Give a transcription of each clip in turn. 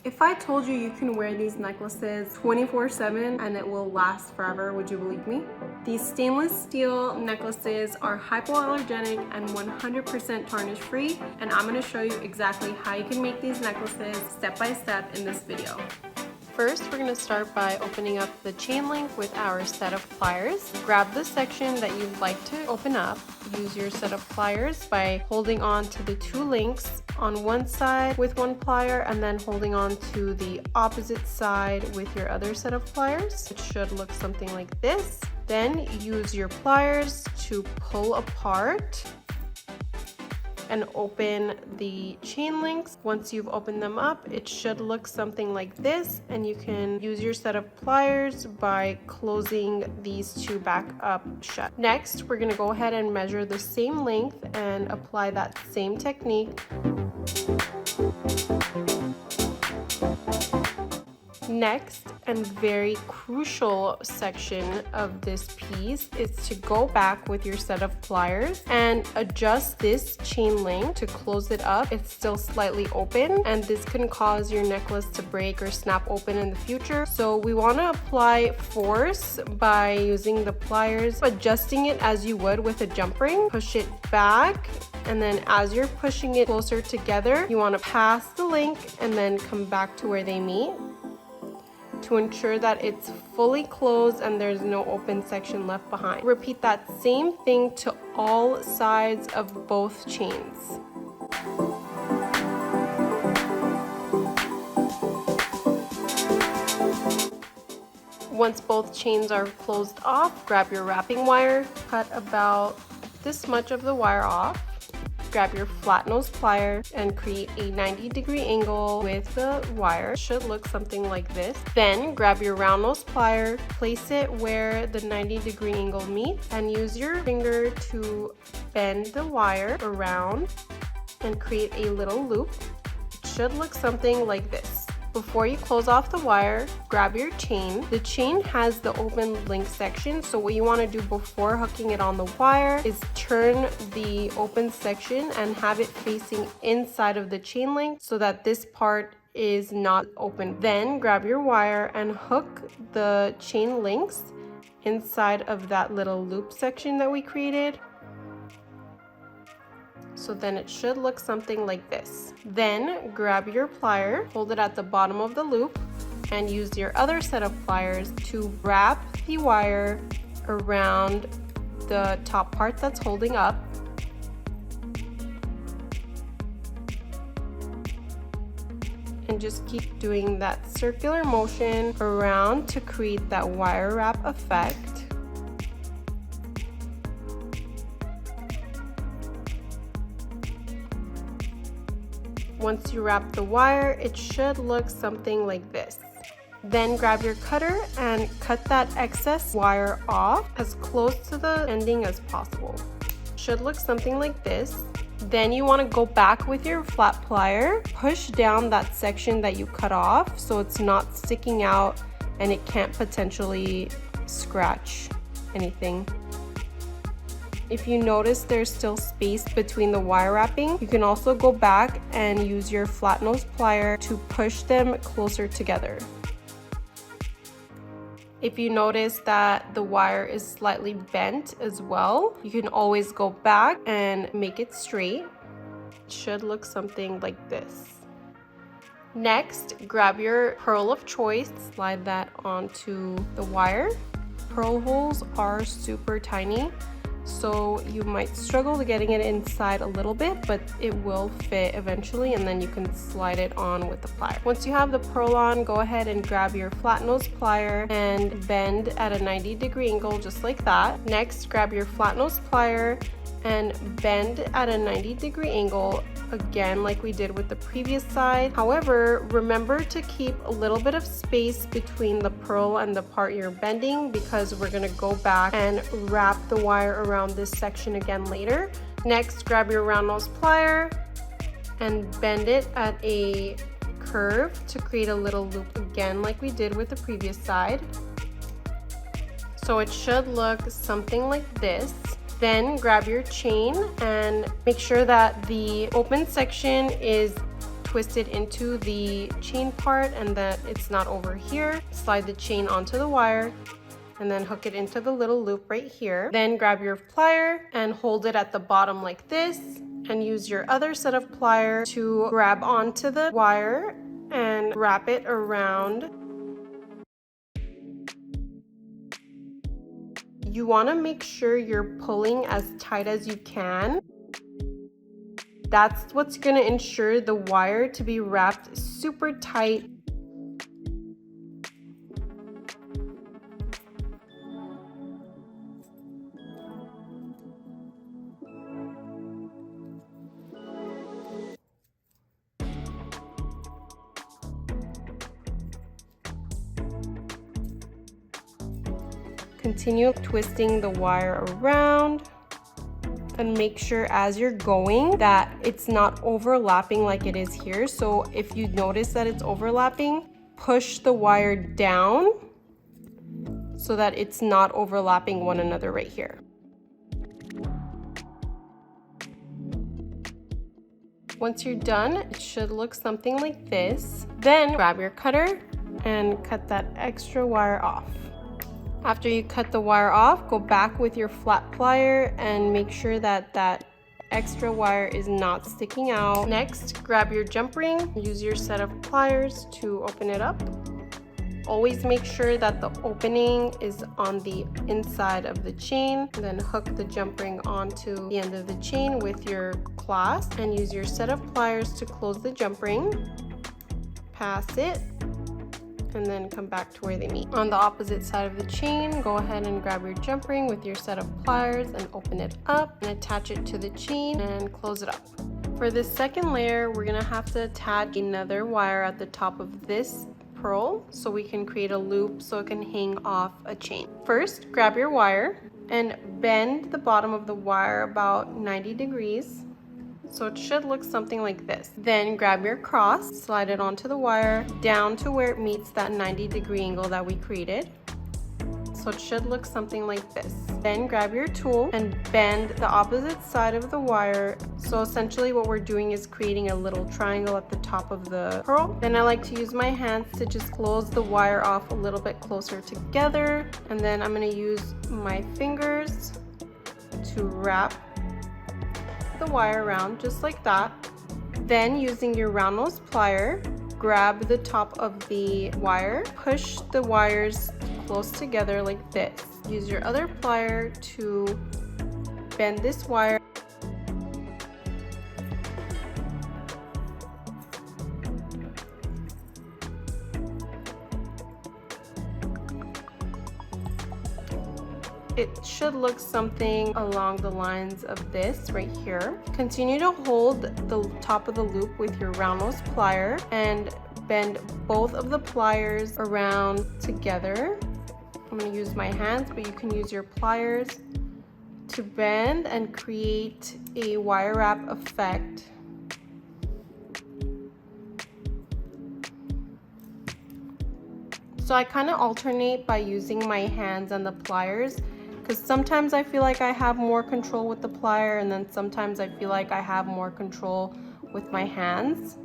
If I told you you can wear these necklaces 24/7 and it will last forever, would you believe me? These stainless steel necklaces are hypoallergenic and 100% tarnish free, and I'm going to show you exactly how you can make these necklaces step by step in this video. First, we're going to start by opening up the chain link with our set of pliers. Grab the section that you'd like to open up. Use your set of pliers by holding on to the two links on one side with one plier and then holding on to the opposite side with your other set of pliers. It should look something like this. Then use your pliers to pull apart and open the chain links. Once you've opened them up, it should look something like this, and you can use your set of pliers by closing these two back up shut. Next, we're going to go ahead and measure the same length and apply that same technique. Next, and very crucial section of this piece is to go back with your set of pliers and adjust this chain link to close it up. It's still slightly open, and this can cause your necklace to break or snap open in the future. So we want to apply force by using the pliers, adjusting it as you would with a jump ring. Push it back, and then as you're pushing it closer together, you want to pass the link and then come back to where they meet, to ensure that it's fully closed and there's no open section left behind. Repeat that same thing to all sides of both chains. Once both chains are closed off, grab your wrapping wire, cut about this much of the wire off. Grab your flat nose plier and create a 90-degree angle with the wire. It should look something like this. Then grab your round nose plier, place it where the 90-degree angle meets, and use your finger to bend the wire around and create a little loop. It should look something like this. Before you close off the wire, grab your chain. The chain has the open link section, so what you want to do before hooking it on the wire is turn the open section and have it facing inside of the chain link so that this part is not open. Then grab your wire and hook the chain links inside of that little loop section that we created. So then it should look something like this. Then grab your plier, hold it at the bottom of the loop, and use your other set of pliers to wrap the wire around the top part that's holding up. And just keep doing that circular motion around to create that wire wrap effect. Once you wrap the wire, it should look something like this. Then grab your cutter and cut that excess wire off as close to the ending as possible. Should look something like this. Then you want to go back with your flat plier, push down that section that you cut off so it's not sticking out and it can't potentially scratch anything. If you notice there's still space between the wire wrapping, you can also go back and use your flat nose plier to push them closer together. If you notice that the wire is slightly bent as well, you can always go back and make it straight. It should look something like this. Next, grab your pearl of choice, slide that onto the wire. Pearl holes are super tiny, so you might struggle to getting it inside a little bit, but it will fit eventually, and then you can slide it on with the plier. Once you have the pearl on, go ahead and grab your flat nose plier and bend at a 90-degree angle just like that. Next, grab your flat nose plier and bend at a 90-degree angle again like we did with the previous side. However, remember to keep a little bit of space between the pearl and the part you're bending, because we're going to go back and wrap the wire around this section again later. Next, grab your round nose plier and bend it at a curve to create a little loop again like we did with the previous side. So it should look something like this. Then grab your chain and make sure that the open section is twist it into the chain part and that it's not over here. Slide the chain onto the wire and then hook it into the little loop right here. Then grab your plier and hold it at the bottom like this, and use your other set of plier to grab onto the wire and wrap it around. You want to make sure you're pulling as tight as you can. That's what's going to ensure the wire to be wrapped super tight. Continue twisting the wire around and make sure as you're going that it's not overlapping like it is here. So if you notice that it's overlapping, push the wire down so that it's not overlapping one another right here. Once you're done, it should look something like this. Then grab your cutter and cut that extra wire off. After you cut the wire off, go back with your flat plier and make sure that that extra wire is not sticking out. Next, grab your jump ring, use your set of pliers to open it up. Always make sure that the opening is on the inside of the chain. Then hook the jump ring onto the end of the chain with your clasp and use your set of pliers to close the jump ring. Pass it, and then come back to where they meet. On the opposite side of the chain, go ahead and grab your jump ring with your set of pliers and open it up and attach it to the chain and close it up. For this second layer, we're gonna have to attach another wire at the top of this pearl so we can create a loop so it can hang off a chain. First, grab your wire and bend the bottom of the wire about 90 degrees. So it should look something like this. Then grab your cross, slide it onto the wire down to where it meets that 90-degree angle that we created. So it should look something like this. Then grab your tool and bend the opposite side of the wire. So essentially what we're doing is creating a little triangle at the top of the pearl. Then I like to use my hands to just close the wire off a little bit closer together. And then I'm going to use my fingers to wrap the wire around just like that. Then using your round nose plier, grab the top of the wire, push the wires close together like this. Use your other plier to bend this wire. It should look something along the lines of this right here. Continue to hold the top of the loop with your round nose plier and bend both of the pliers around together. I'm going to use my hands, but you can use your pliers to bend and create a wire wrap effect. So I kind of alternate by using my hands and the pliers, because sometimes I feel like I have more control with the plier and then sometimes I feel like I have more control with my hands.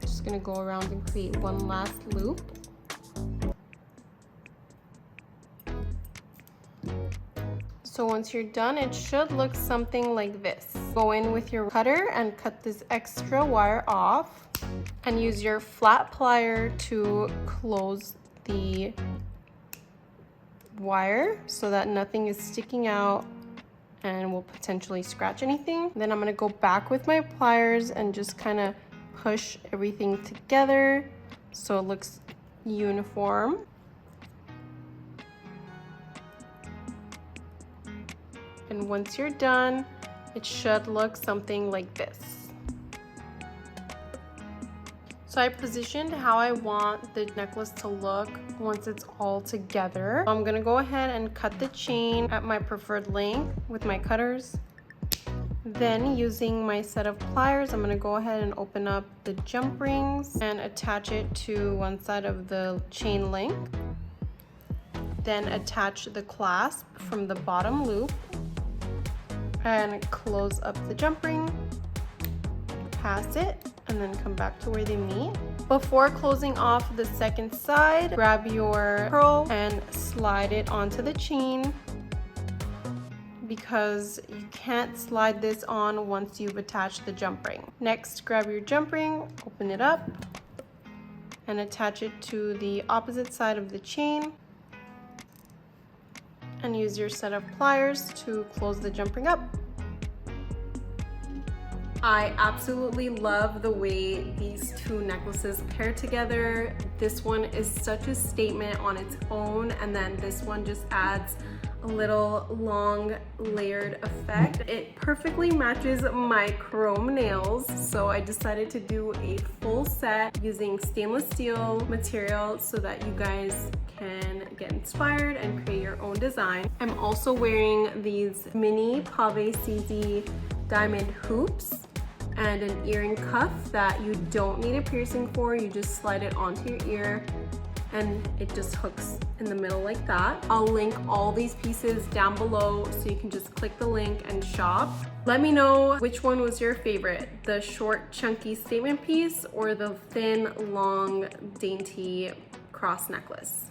Just gonna go around and create one last loop. So once you're done, it should look something like this. Go in with your cutter and cut this extra wire off and use your flat plier to close the wire so that nothing is sticking out and will potentially scratch anything. Then I'm going to go back with my pliers and just kind of push everything together so it looks uniform. And once you're done, it should look something like this. So I positioned how I want the necklace to look once it's all together. I'm gonna go ahead and cut the chain at my preferred length with my cutters. Then using my set of pliers, I'm gonna go ahead and open up the jump rings and attach it to one side of the chain link. Then attach the clasp from the bottom loop. and close up the jump ring, pass it, and then come back to where they meet. Before closing off the second side, grab your pearl and slide it onto the chain, because you can't slide this on once you've attached the jump ring. Next, grab your jump ring, open it up, and attach it to the opposite side of the chain, and use your set of pliers to close the jump ring up. I absolutely love the way these two necklaces pair together. This one is such a statement on its own, and then this one just adds a little long layered effect. It perfectly matches my chrome nails, so I decided to do a full set using stainless steel material so that you guys can get inspired and create your own design. I'm also wearing these mini Pave CZ diamond hoops and an earring cuff that you don't need a piercing for. You just slide it onto your ear and it just hooks in the middle like that. I'll link all these pieces down below so you can just click the link and shop. Let me know which one was your favorite, the short chunky statement piece or the thin long dainty cross necklace.